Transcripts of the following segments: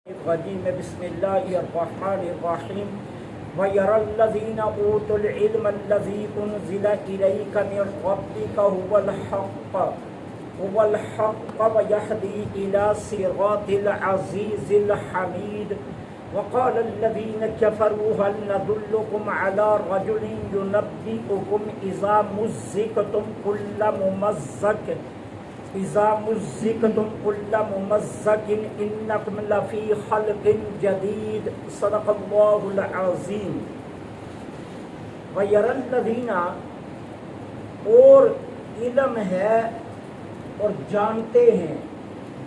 الرجيم بسم الله الرحمن الرحيم ويرى الذين أوتوا العلم الذي أنزل إليك من ربك هو الحق ويهدي إلى صراط العزيز الحميد وقال الذين كفروا هل ندلكم على رجل ينبئكم إذا مزقتم كل ممزق إنكم لفي خلق جديد صدق الله العظيم ويرى الذين اور علم ہے اور جانتے ہیں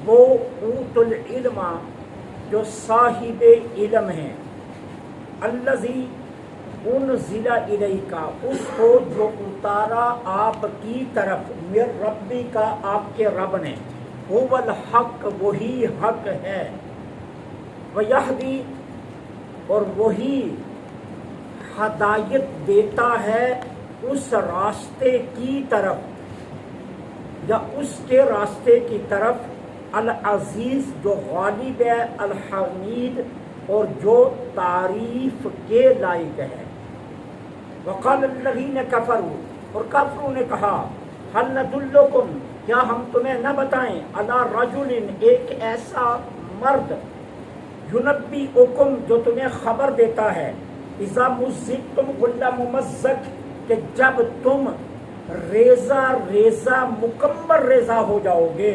وہ اوت العلم جو صاحب علم ہیں الذی انزل الیک اس کو جو اتارا آپ کی طرف من ربی کا آپ کے رب نے هو الحق وہی حق ہے ویہدی اور وہی ہدایت دیتا ہے اس راستے کی طرف یا اس کے راستے کی طرف العزیز جو غالب ہے الحمید اور جو تعریف کے لائق ہے وقال الذین کفروا اور کافروں نے کہا هل ندلکم کیا ہم تمہیں نہ بتائیں علی رجل ایک ایسا مرد ینبئکم جو تمہیں خبر دیتا ہے اذا مزقتم کل ممزق کہ جب تم ریزہ ریزہ مکمل ریزہ ہو جاؤ گے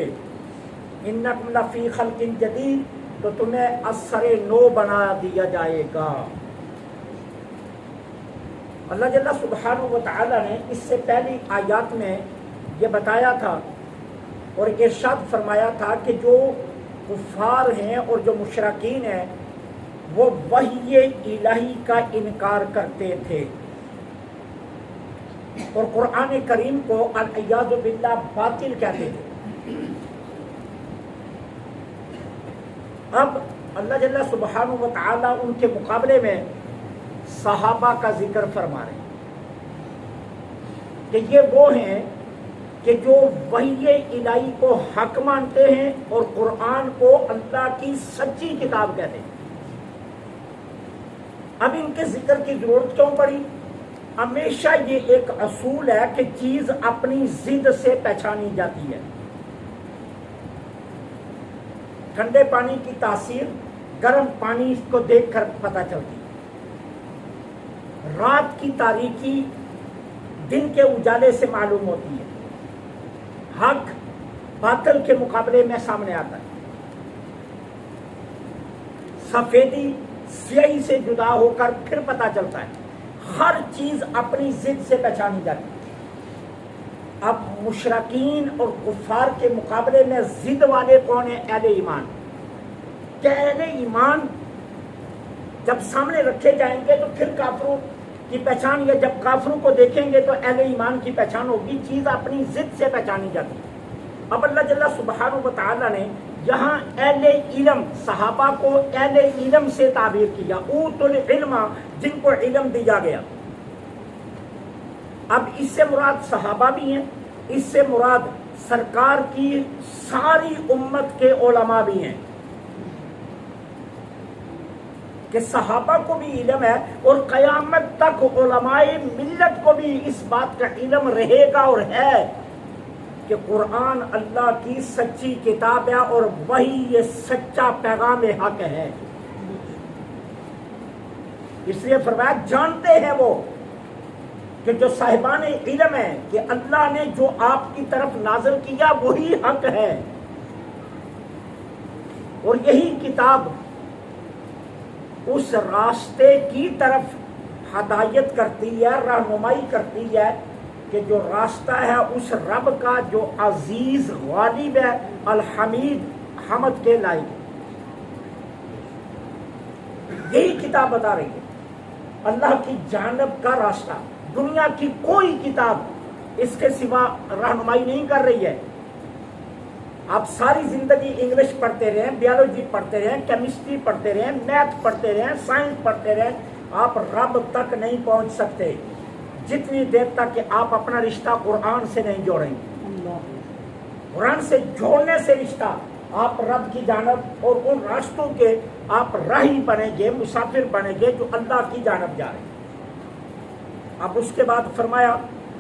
انکم لفی خلق جدید تو تمہیں اثر نو بنا دیا جائے گا۔ اللہ جل سبحانہ و تعالی نے اس سے پہلی آیات میں یہ بتایا تھا اور ارشاد فرمایا تھا کہ جو کفار ہیں اور جو مشرکین ہیں وہ وحی الہی کا انکار کرتے تھے اور قرآن کریم کو العیاذ باللہ باطل کہتے تھے۔ اب اللہ جل سبحانہ و تعالی ان کے مقابلے میں صحابہ کا ذکر فرما رہے ہیں کہ یہ وہ ہیں کہ جو وحی الہی کو حق مانتے ہیں اور قرآن کو اللہ کی سچی کتاب کہتے ہیں۔ اب ان کے ذکر کی ضرورت کیوں پڑی؟ ہمیشہ یہ ایک اصول ہے کہ چیز اپنی ضد سے پہچانی جاتی ہے۔ ٹھنڈے پانی کی تاثیر گرم پانی کو دیکھ کر پتہ چلتی ہے، رات کی تاریکی دن کے اجالے سے معلوم ہوتی ہے، حق باطل کے مقابلے میں سامنے آتا ہے، سفیدی سیاہی سے جدا ہو کر پھر پتہ چلتا ہے، ہر چیز اپنی ضد سے پہچانی جاتی ہے۔ اب مشرکین اور کفار کے مقابلے میں ضد والے کون ہیں؟ اہل ایمان۔ کہ اہل ایمان جب سامنے رکھے جائیں گے تو پھر کافروں کی پہچان، یا جب کافروں کو دیکھیں گے تو اہل ایمان کی پہچان ہوگی، چیز اپنی ضد سے پہچانی جاتی ہے۔ اب اللہ جل سبحانہ و تعالی نے یہاں اہل علم صحابہ کو اہل علم سے تعبیر کیا، اوت العلم جن کو علم دیا گیا۔ اب اس سے مراد صحابہ بھی ہیں، اس سے مراد سرکار کی ساری امت کے علماء بھی ہیں کہ صحابہ کو بھی علم ہے اور قیامت تک علماء ملت کو بھی اس بات کا علم رہے گا اور ہے کہ قرآن اللہ کی سچی کتاب ہے اور وہی یہ سچا پیغام حق ہے۔ اس لیے فرمایا جانتے ہیں وہ کہ جو صاحبان علم ہے کہ اللہ نے جو آپ کی طرف نازل کیا وہی حق ہے اور یہی کتاب اس راستے کی طرف ہدایت کرتی ہے، رہنمائی کرتی ہے کہ جو راستہ ہے اس رب کا جو عزیز غالب ہے الحمید حمد کے لائق۔ یہی کتاب بتا رہی ہے اللہ کی جانب کا راستہ، دنیا کی کوئی کتاب اس کے سوا رہنمائی نہیں کر رہی ہے۔ آپ ساری زندگی انگلش پڑھتے رہیں، بیالوجی پڑھتے رہیں، کیمسٹری پڑھتے رہیں، میتھ پڑھتے رہیں، سائنس پڑھتے رہیں، آپ رب تک نہیں پہنچ سکتے جتنی دیر تک کہ آپ اپنا رشتہ قرآن سے نہیں جوڑیں گے۔ قرآن سے جوڑنے سے رشتہ آپ رب کی جانب اور ان راستوں کے آپ راہی بنیں گے، مسافر بنیں گے جو اللہ کی جانب جا رہے ہیں۔ اب اس کے بعد فرمایا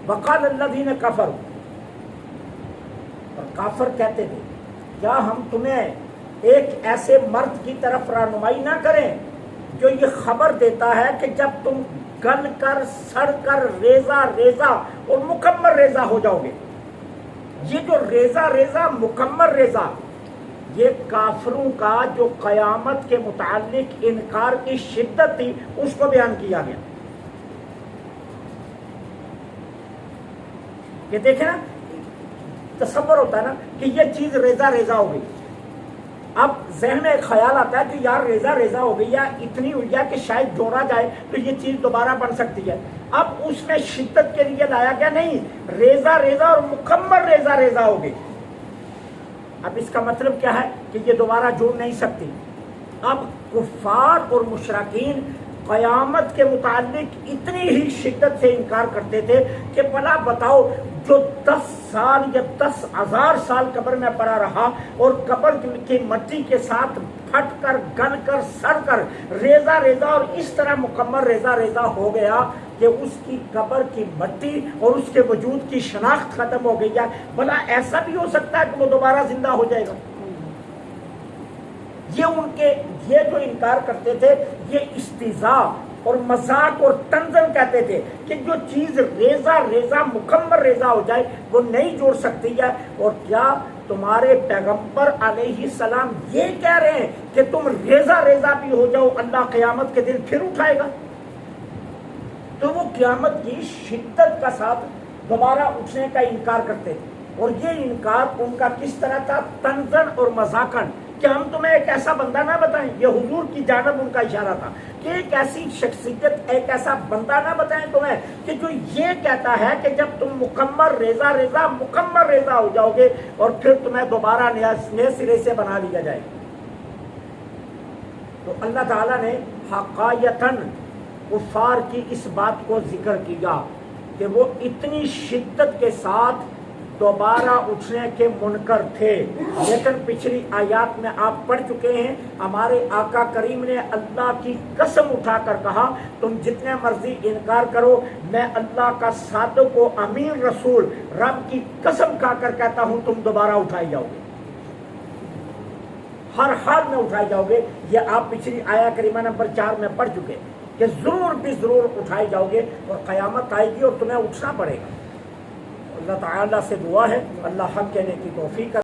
وقال الذین کفروا، اور کافر کہتے تھے کیا ہم تمہیں ایک ایسے مرد کی طرف رہنمائی نہ کریں جو یہ خبر دیتا ہے کہ جب تم گل کر سڑ کر ریزہ ریزہ اور مکمل ریزہ ہو جاؤ گے۔ یہ جو ریزہ ریزہ مکمل ریزہ، یہ کافروں کا جو قیامت کے متعلق انکار کی شدت تھی اس کو بیان کیا گیا کہ دیکھیں نا، تصور ہوتا ہے نا کہ یہ چیز ریزہ ریزہ ہو گئی، اب ذہن میں ایک خیال آتا ہے کہ یار ریزہ ریزہ ہو گئی یا اتنی ہوئی ہے کہ شاید جوڑا جائے تو یہ چیز دوبارہ بن سکتی ہے۔ اب اس میں شدت کے لیے لایا گیا نہیں، ریزہ ریزہ اور مکمل ریزہ ریزہ ہو گئی۔ اب اس کا مطلب کیا ہے کہ یہ دوبارہ جڑ نہیں سکتی۔ اب کفار اور مشرکین قیامت کے متعلق اتنی ہی شدت سے انکار کرتے تھے کہ بھلا بتاؤ جو 10 سال یا 10,000 سال قبر میں پڑا رہا اور قبر کی مٹی کے ساتھ پھٹ کر گل کر سڑ کر ریزہ ریزہ اور اس طرح مکمل ریزہ ریزہ ہو گیا کہ اس کی قبر کی مٹی اور اس کے وجود کی شناخت ختم ہو گئی ہے، بھلا ایسا بھی ہو سکتا ہے کہ وہ دوبارہ زندہ ہو جائے گا؟ یہ جو انکار کرتے تھے یہ استہزاء اور مذاق اور تنزن کہتے تھے کہ جو چیز ریزہ ریزہ مکمل ریزہ ہو جائے وہ نہیں جوڑ سکتی ہے۔ اور کیا تمہارے پیغمبر علیہ السلام یہ کہہ رہے ہیں کہ تم ریزہ ریزہ بھی ہو جاؤ، اللہ قیامت کے دن پھر اٹھائے گا؟ تو وہ قیامت کی شدت کا ساتھ دوبارہ اٹھنے کا انکار کرتے تھے، اور یہ انکار ان کا کس طرح تھا؟ تنزن اور مذاقن، کہ ہم تمہیں ایک ایسا بندہ نہ بتائیں، یہ حضور کی جانب ان کا اشارہ تھا کہ ایک ایسی شخصیت، ایک ایسا بندہ نہ بتائیں تمہیں کہ جو یہ کہتا ہے کہ جب تم مکمل ریزہ ریزہ مکمل ریزہ ہو جاؤ گے اور پھر تمہیں دوبارہ نئے سرے سے بنا لیا جائے گا۔ تو اللہ تعالیٰ نے حقایتاً کفار کی اس بات کو ذکر کیا کہ وہ اتنی شدت کے ساتھ دوبارہ اٹھنے کے منکر تھے، لیکن پچھلی آیات میں آپ پڑھ چکے ہیں، ہمارے آقا کریم نے اللہ کی قسم اٹھا کر کہا تم جتنے مرضی انکار کرو، میں اللہ کا صادق و امین رسول رب کی قسم کھا کر کہتا ہوں تم دوبارہ اٹھائے جاؤ گے، ہر حال میں اٹھائے جاؤ گے۔ یہ آپ پچھلی آیا کریمہ نمبر 4 میں پڑھ چکے کہ ضرور بھی ضرور اٹھائے جاؤ گے اور قیامت آئے گی اور تمہیں اٹھنا پڑے گا۔ اللہ تعالیٰ سے دعا ہے اللہ حق کہنے کی توفیق